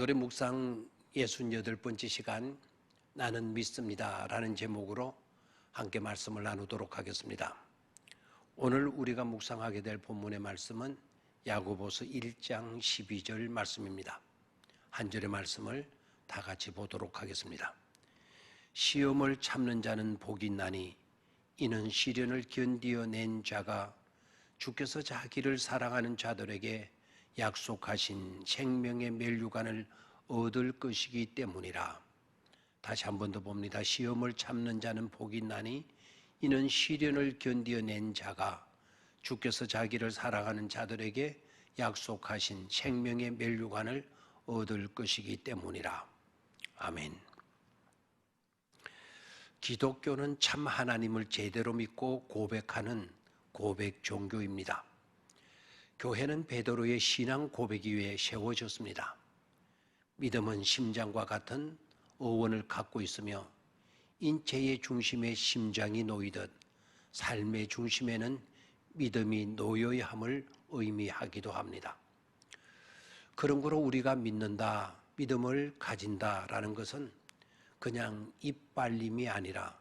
오늘의 묵상 68번째 시간 나는 믿습니다 라는 제목으로 함께 말씀을 나누도록 하겠습니다. 오늘 우리가 묵상하게 될 본문의 말씀은 야고보서 1장 12절 말씀입니다. 한 절의 말씀을 다 같이 보도록 하겠습니다. 시험을 참는 자는 복이 있나니 이는 시련을 견디어낸 자가 주께서 자기를 사랑하는 자들에게 약속하신 생명의 멸류관을 얻을 것이기 때문이라. 다시 한 번 더 봅니다. 시험을 참는 자는 복이 있나니 이는 시련을 견디어낸 자가 주께서 자기를 사랑하는 자들에게 약속하신 생명의 멸류관을 얻을 것이기 때문이라. 아멘. 기독교는 참 하나님을 제대로 믿고 고백하는 고백 종교입니다. 교회는 베드로의 신앙 고백이 위해 세워졌습니다. 믿음은 심장과 같은 어원을 갖고 있으며 인체의 중심에 심장이 놓이듯 삶의 중심에는 믿음이 놓여야 함을 의미하기도 합니다. 그러므로 우리가 믿는다, 믿음을 가진다라는 것은 그냥 입발림이 아니라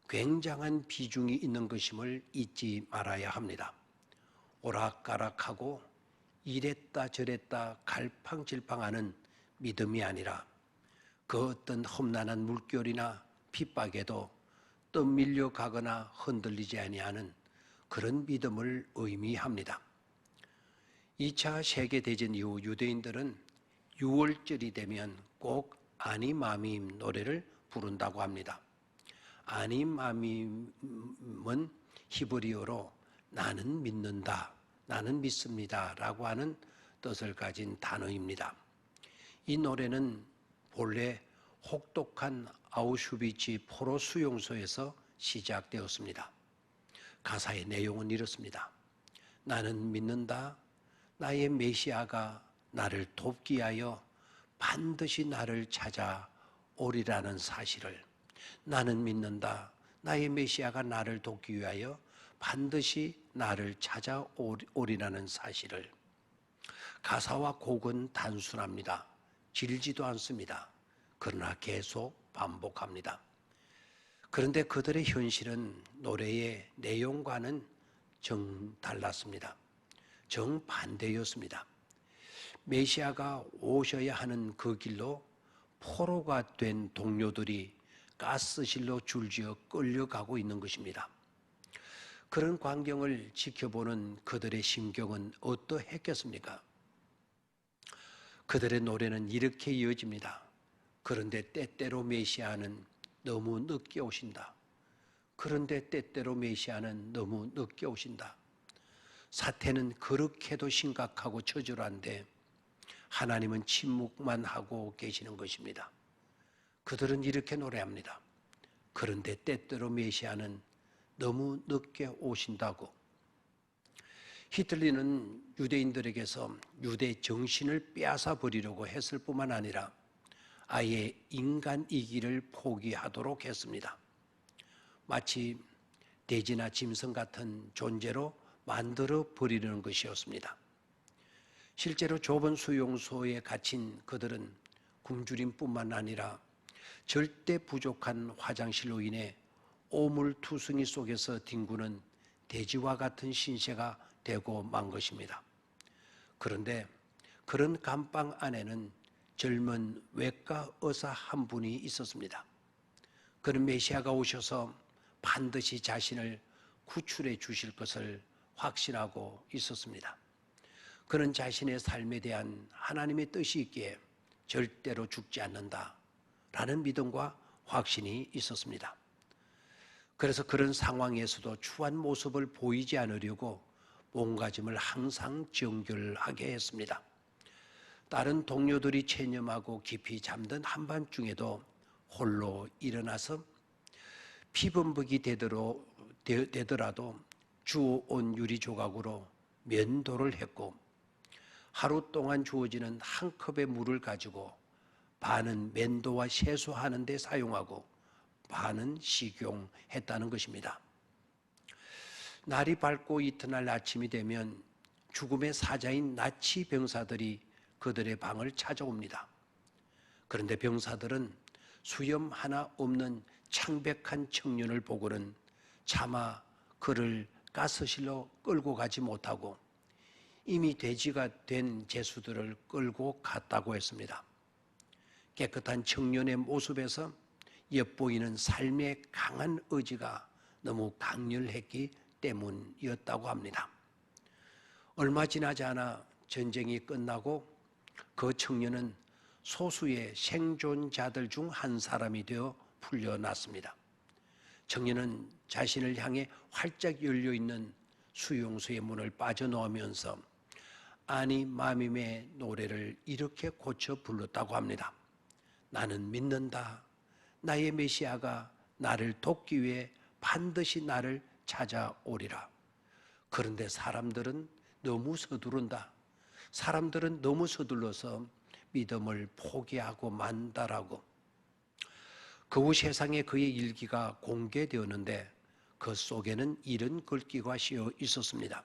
굉장한 비중이 있는 것임을 잊지 말아야 합니다. 오락가락하고 이랬다 저랬다 갈팡질팡하는 믿음이 아니라 그 어떤 험난한 물결이나 핍박에도 떠밀려 가거나 흔들리지 아니하는 그런 믿음을 의미합니다. 2차 세계대전 이후 유대인들은 6월절이 되면 꼭 아니마밈 노래를 부른다고 합니다. 아니마밈은 히브리어로 나는 믿는다, 나는 믿습니다 라고 하는 뜻을 가진 단어입니다. 이 노래는 본래 혹독한 아우슈비츠 포로 수용소에서 시작되었습니다. 가사의 내용은 이렇습니다. 나는 믿는다, 나의 메시아가 나를 돕기 위하여 반드시 나를 찾아오리라는 사실을. 나는 믿는다, 나의 메시아가 나를 돕기 위하여 반드시 나를 찾아오리라는 사실을. 가사와 곡은 단순합니다. 길지도 않습니다. 그러나 계속 반복합니다. 그런데 그들의 현실은 노래의 내용과는 정달랐습니다. 정반대였습니다. 메시아가 오셔야 하는 그 길로 포로가 된 동료들이 가스실로 줄지어 끌려가고 있는 것입니다. 그런 광경을 지켜보는 그들의 심경은 어떠했겠습니까? 그들의 노래는 이렇게 이어집니다. 그런데 때때로 메시아는 너무 늦게 오신다. 그런데 때때로 메시아는 너무 늦게 오신다. 사태는 그렇게도 심각하고 처절한데 하나님은 침묵만 하고 계시는 것입니다. 그들은 이렇게 노래합니다. 그런데 때때로 메시아는 너무 늦게 오신다고. 히틀러는 유대인들에게서 유대 정신을 빼앗아 버리려고 했을 뿐만 아니라 아예 인간이기를 포기하도록 했습니다. 마치 돼지나 짐승 같은 존재로 만들어 버리려는 것이었습니다. 실제로 좁은 수용소에 갇힌 그들은 굶주림뿐만 아니라 절대 부족한 화장실로 인해 오물투성이 속에서 뒹구는 돼지와 같은 신세가 되고 만 것입니다. 그런데 그런 감방 안에는 젊은 외과 의사 한 분이 있었습니다. 그는 메시아가 오셔서 반드시 자신을 구출해 주실 것을 확신하고 있었습니다. 그는 자신의 삶에 대한 하나님의 뜻이 있기에 절대로 죽지 않는다라는 믿음과 확신이 있었습니다. 그래서 그런 상황에서도 추한 모습을 보이지 않으려고 몸가짐을 항상 정결하게 했습니다. 다른 동료들이 체념하고 깊이 잠든 한밤중에도 홀로 일어나서 피범벅이 되더라도 주워온 유리 조각으로 면도를 했고 하루 동안 주어지는 한 컵의 물을 가지고 반은 면도와 세수하는 데 사용하고 반은 식용했다는 것입니다. 날이 밝고 이튿날 아침이 되면 죽음의 사자인 나치 병사들이 그들의 방을 찾아옵니다. 그런데 병사들은 수염 하나 없는 창백한 청년을 보고는 차마 그를 가스실로 끌고 가지 못하고 이미 돼지가 된 제수들을 끌고 갔다고 했습니다. 깨끗한 청년의 모습에서 엿보이는 삶의 강한 의지가 너무 강렬했기 때문이었다고 합니다. 얼마 지나지 않아 전쟁이 끝나고 그 청년은 소수의 생존자들 중 한 사람이 되어 풀려났습니다. 청년은 자신을 향해 활짝 열려있는 수용소의 문을 빠져나오면서 아니 마밈의 노래를 이렇게 고쳐 불렀다고 합니다. 나는 믿는다. 나의 메시아가 나를 돕기 위해 반드시 나를 찾아오리라. 그런데 사람들은 너무 서두른다. 사람들은 너무 서둘러서 믿음을 포기하고 만다라고. 그 후 세상에 그의 일기가 공개되었는데 그 속에는 이런 글귀가 씌어 있었습니다.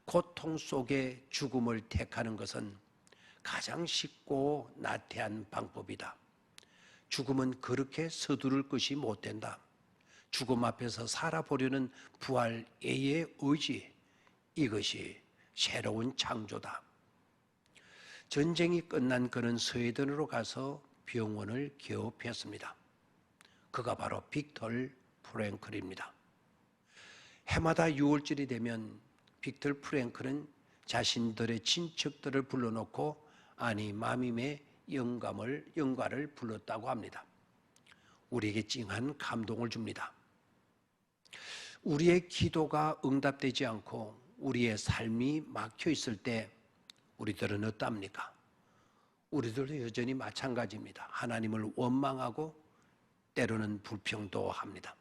고통 속에 죽음을 택하는 것은 가장 쉽고 나태한 방법이다. 죽음은 그렇게 서두를 것이 못 된다. 죽음 앞에서 살아보려는 부활 A의 의지, 이것이 새로운 창조다. 전쟁이 끝난 그는 스웨덴으로 가서 병원을 개업했습니다. 그가 바로 빅터 프랭클입니다. 해마다 6월절이 되면 빅터 프랭클은 자신들의 친척들을 불러놓고 아니 마밈의 영가를 불렀다고 합니다. 우리에게 찡한 감동을 줍니다. 우리의 기도가 응답되지 않고 우리의 삶이 막혀 있을 때 우리들은 어떻습니까? 우리들도 여전히 마찬가지입니다. 하나님을 원망하고 때로는 불평도 합니다.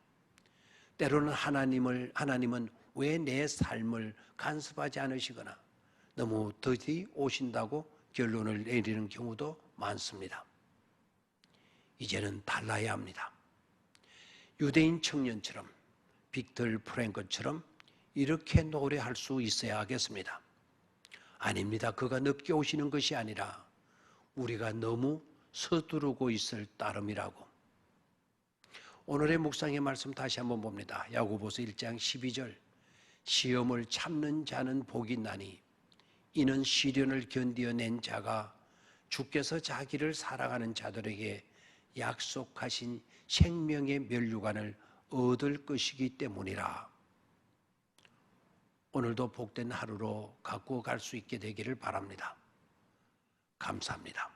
때로는 하나님은 왜 내 삶을 간섭하지 않으시거나 너무 더디 오신다고 결론을 내리는 경우도 많습니다. 이제는 달라야 합니다. 유대인 청년처럼 빅터 프랭클처럼 이렇게 노래할 수 있어야 하겠습니다. 아닙니다. 그가 늦게 오시는 것이 아니라 우리가 너무 서두르고 있을 따름이라고. 오늘의 묵상의 말씀 다시 한번 봅니다. 야고보서 1장 12절. 시험을 참는 자는 복이 있나니 이는 시련을 견디어낸 자가 주께서 자기를 사랑하는 자들에게 약속하신 생명의 면류관을 얻을 것이기 때문이라. 오늘도 복된 하루로 갖고 갈 수 있게 되기를 바랍니다. 감사합니다.